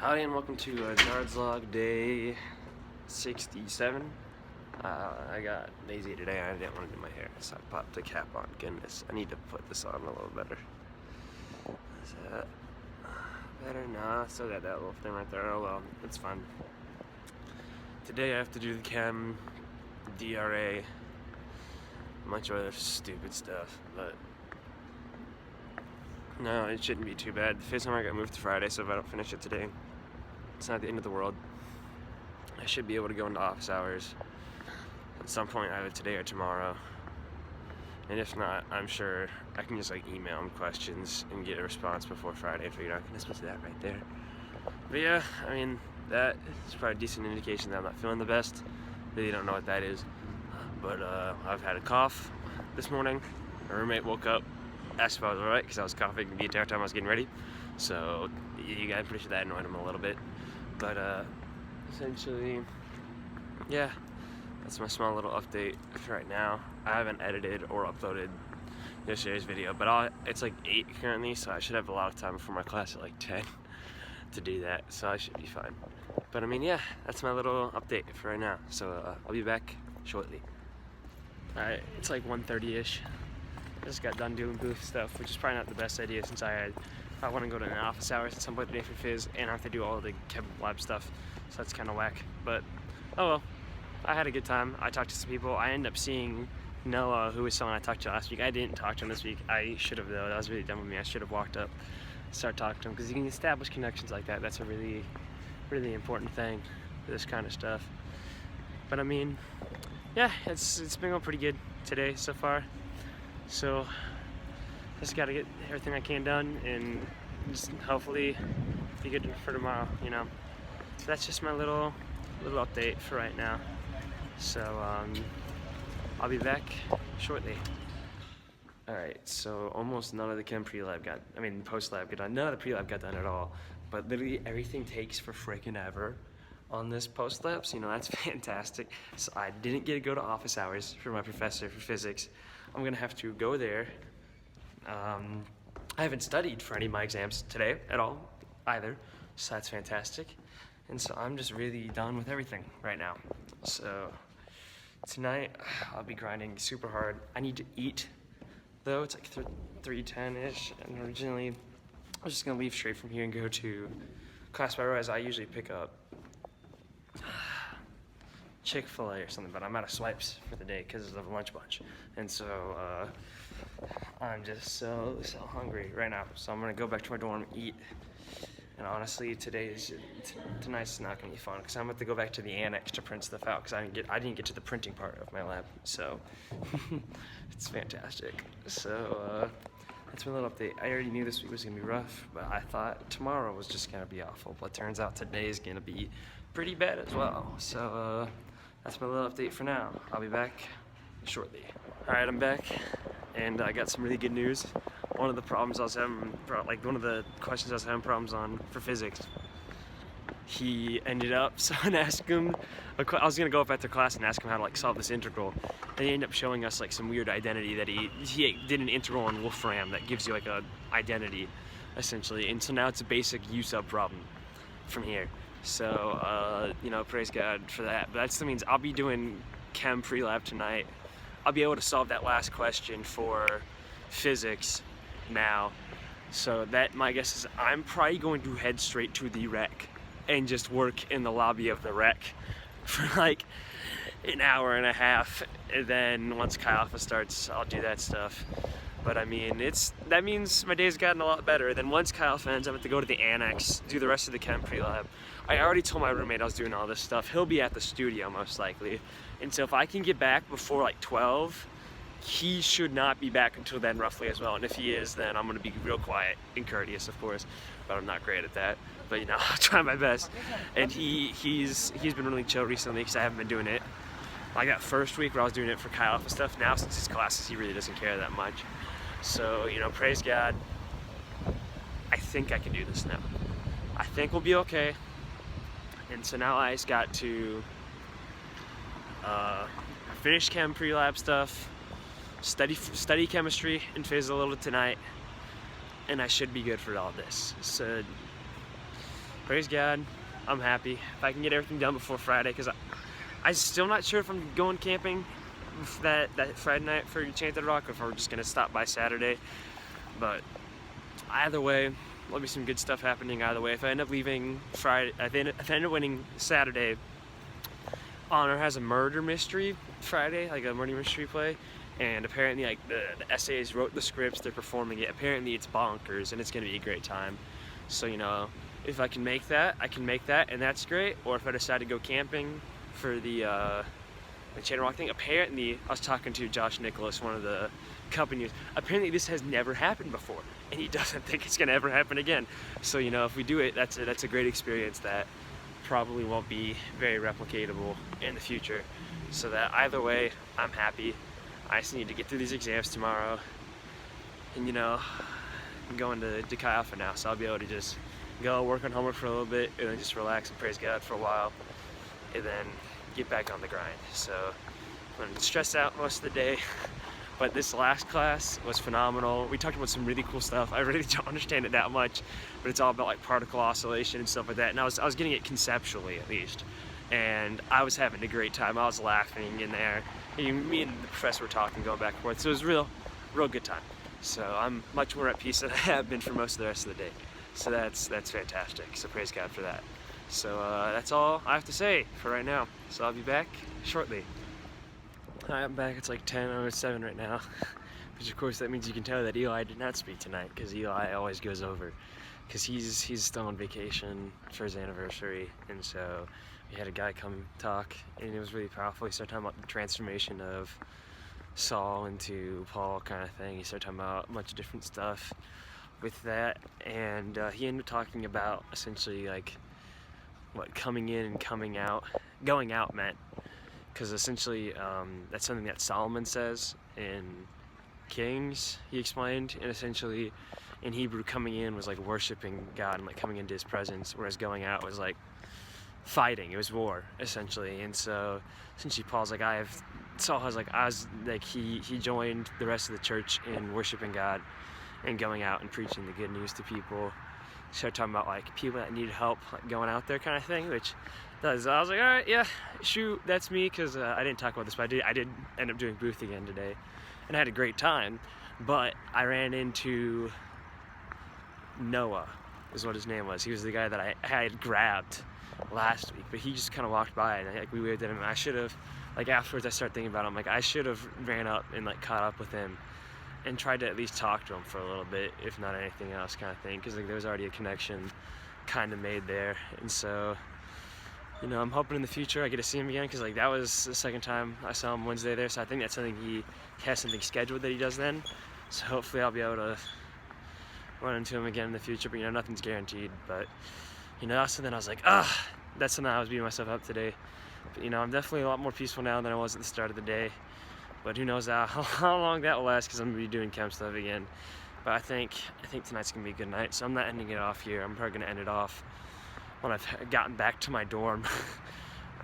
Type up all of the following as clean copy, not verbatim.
Howdy and welcome to jard'slog day 67. I got lazy today. I didn't want to do my hair, so I popped the cap on. Goodness, I need to put this on a little better. Is that better? Nah, still got that little thing right there. Oh well, it's fine. Today I have to do the chem, DRA, a bunch of other stupid stuff, but no, it shouldn't be too bad. The phys homework got moved to Friday, so if I don't finish it today, it's not the end of the world. I should be able to go into office hours at some point, either today or tomorrow. And if not, I'm sure I can just email them questions and get a response before Friday. I figured out I can just that right there. But yeah, I mean, that is probably a decent indication that I'm not feeling the best. Really don't know what that is. But I've had a cough this morning. My roommate woke up, asked if I was alright because I was coughing the entire time I was getting ready. So I'm pretty sure that annoyed him a little bit. But essentially, yeah, that's my small little update for right now. I haven't edited or uploaded yesterday's video, but it's 8 currently, so I should have a lot of time before my class at 10 to do that, so I should be fine. But I mean, yeah, that's my little update for right now. So I'll be back shortly. Alright, it's 1:30ish. I just got done doing booth stuff, which is probably not the best idea since I want to go to an office hours at some point today for phys, and I have to do all the chem lab stuff, so that's kind of whack. But oh well, I had a good time. I talked to some people. I ended up seeing Noah, who was someone I talked to last week. I didn't talk to him this week. I should have though. That was really dumb of me. I should have walked up, start talking to him, because you can establish connections like that. That's a really, really important thing for this kind of stuff. But I mean, yeah, it's been going pretty good today so far. So just got to get everything I can done and just hopefully be good for tomorrow, you know. So that's just my little update for right now. So I'll be back shortly. Alright, so almost none of the chem pre-lab post-lab got done. None of the pre-lab got done at all. But literally everything takes for freaking ever on this post-lab, so that's fantastic. So I didn't get to go to office hours for my professor for physics. I'm gonna have to go there. I haven't studied for any of my exams today at all either, so that's fantastic. And so I'm just really done with everything right now. So tonight I'll be grinding super hard. I need to eat though. It's 3:10ish, and originally I was just gonna leave straight from here and go to class by row, as I usually pick up Chick-fil-A or something, but I'm out of swipes for the day because of the lunch bunch, and so I'm just so hungry right now. So I'm gonna go back to my dorm, eat, and honestly, tonight's not gonna be fun because I'm about to go back to the annex to print stuff out because I didn't get to the printing part of my lab, so it's fantastic. So that's my little update. I already knew this week was gonna be rough, but I thought tomorrow was just gonna be awful, but turns out today is gonna be pretty bad as well. So that's my little update for now. I'll be back shortly. Alright, I'm back, and I got some really good news. One of the problems I was having, one of the questions I was having problems on for physics, he ended up, someone asked him, I was gonna go up after class and ask him how to solve this integral, and he ended up showing us some weird identity that he did an integral on Wolfram that gives you a identity, essentially, and so now it's a basic U-sub problem from here. So, praise God for that. But that still means I'll be doing chem pre-lab tonight. I'll be able to solve that last question for physics now. So that, my guess is I'm probably going to head straight to the rec and just work in the lobby of the rec for an hour and a half. And then once Chi Alpha starts, I'll do that stuff. But I mean, that means my day's gotten a lot better. Then once Chi Alpha ends, I'm going to go to the annex, do the rest of the chem pre-lab. I already told my roommate I was doing all this stuff. He'll be at the studio most likely. And so if I can get back before 12, he should not be back until then roughly as well. And if he is, then I'm gonna be real quiet and courteous, of course, but I'm not great at that. But I'll try my best. And he's been really chill recently because I haven't been doing it. That first week where I was doing it for Chi Alpha stuff. Now since his classes, he really doesn't care that much. So, praise God. I think I can do this now. I think we'll be okay. And so now I just got to finish chem pre-lab stuff, study chemistry and phys a little tonight, and I should be good for all this. So praise God, I'm happy. If I can get everything done before Friday, because I'm still not sure if I'm going camping that Friday night for Enchanted Rock, or if we're just gonna stop by Saturday. But either way, there'll be some good stuff happening either way. If I end up leaving Friday, if I end up winning Saturday, Honor has a murder mystery Friday, like a murder mystery play, and apparently like the essays wrote the scripts, they're performing it. Apparently it's bonkers and it's gonna be a great time. So you know, if I can make that, I can make that, and that's great. Or if I decide to go camping for the Chain Rock thing, apparently I was talking to Josh Nicholas, one of the companies. Apparently this has never happened before, and he doesn't think it's gonna ever happen again. So you know, if we do it, that's a great experience that probably won't be very replicatable in the future. So that either way, I'm happy. I just need to get through these exams tomorrow, and you know, I'm going to Chi Alpha now, so I'll be able to just go work on homework for a little bit and then just relax and praise God for a while, and then get back on the grind. So I'm stressed out most of the day, but this last class was phenomenal. We talked about some really cool stuff. I really don't understand it that much, but it's all about like particle oscillation and stuff like that. And I was getting it conceptually at least, and I was having a great time. I was laughing in there. Me and the professor were talking, going back and forth. So it was a real good time. So I'm much more at peace than I have been for most of the rest of the day. So that's fantastic. So praise God for that. So that's all I have to say for right now. So I'll be back shortly. I'm back. It's like 10:07 right now, which of course that means you can tell that Eli did not speak tonight, because Eli always goes over, because he's still on vacation for his anniversary, and so we had a guy come talk, and it was really powerful. He started talking about the transformation of Saul into Paul kind of thing. He started talking about a bunch of different stuff with that, and he ended up talking about essentially like what coming in and going out meant, because essentially that's something that Solomon says in Kings, he explained, and essentially in Hebrew, coming in was like worshiping God and like coming into his presence, whereas going out was like fighting. It was war essentially. And so essentially Paul's like, Saul was like, he joined the rest of the church in worshiping God and going out and preaching the good news to people. Started talking about like people that need help, like going out there kind of thing, which I was like, all right, yeah, shoot, that's me, because I didn't talk about this, but I did end up doing booth again today, and I had a great time. But I ran into Noah, is what his name was. He was the guy that I had grabbed last week, but he just kind of walked by, and like we waved at him. And I should have, like afterwards, I started thinking about him. Like I should have ran up and like caught up with him and tried to at least talk to him for a little bit, if not anything else, kind of thing, because like there was already a connection kind of made there. And so, you know, I'm hoping in the future I get to see him again, because like that was the second time I saw him Wednesday there. So I think that's something he has something scheduled that he does then. So hopefully I'll be able to run into him again in the future. But you know, nothing's guaranteed. But you know, so then I was like, that's something I was beating myself up today. But you know, I'm definitely a lot more peaceful now than I was at the start of the day. But who knows how long that will last, because I'm gonna be doing camp stuff again. But I think tonight's gonna be a good night. So I'm not ending it off here. I'm probably gonna end it off when I've gotten back to my dorm.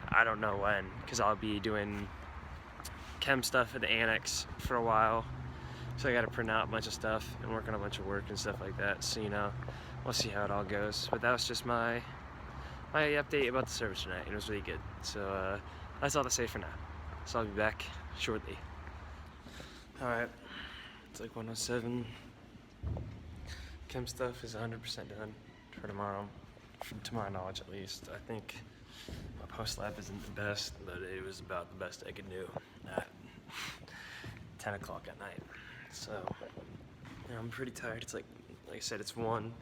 I don't know when, because I'll be doing chem stuff at the annex for a while. So I gotta print out a bunch of stuff and work on a bunch of work and stuff like that. So you know, we'll see how it all goes. But that was just my update about the service tonight. It was really good. So that's all to say for now. So I'll be back shortly. Alright, it's like 1:07. Chem stuff is 100% done for tomorrow, to my knowledge at least. I think my post lab isn't the best, but it was about the best I could do at 10 o'clock at night. So, you know, I'm pretty tired. It's like I said, it's 1.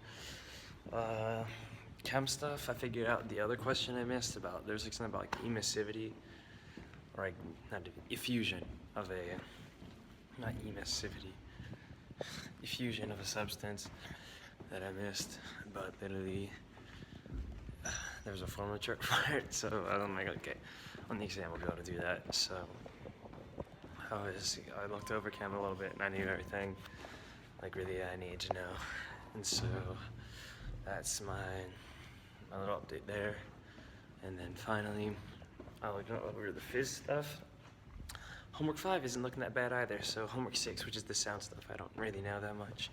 Chem stuff, I figured out the other question I missed about, there's like something about like emissivity, or like, not effusion of a, not emissivity, effusion of a substance that I missed, but literally there was a formula chart for it, so I'm like, okay, on the exam we'll be able to do that. So I looked over chem a little bit and I knew everything, like really I need to know, and so that's my little update there. And then finally, I looked over the phys stuff. Homework 5 isn't looking that bad either, so homework 6, which is the sound stuff, I don't really know that much.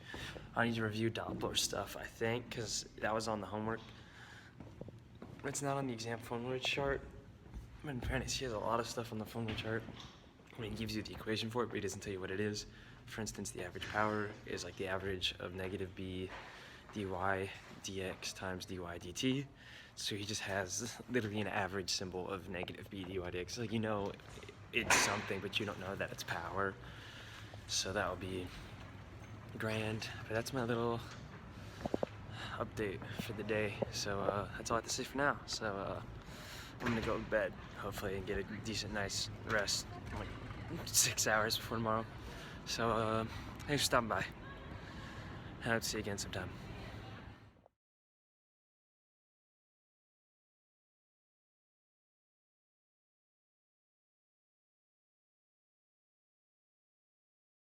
I need to review Doppler stuff, I think, because that was on the homework, It's not on the exam formula chart. But in fairness, he has a lot of stuff on the formula chart when he gives you the equation for it, but he doesn't tell you what it is. For instance, the average power is like the average of negative b dy dx times dy dt. So he just has literally an average symbol of negative b dy dx. Like, you know it's something, but you don't know that it's power. So that will be grand. But that's my little update for the day. So that's all I have to say for now. So I'm gonna go to bed, hopefully, and get a decent, nice rest, like 6 hours before tomorrow. So thanks for stopping by, and I hope to see you again sometime.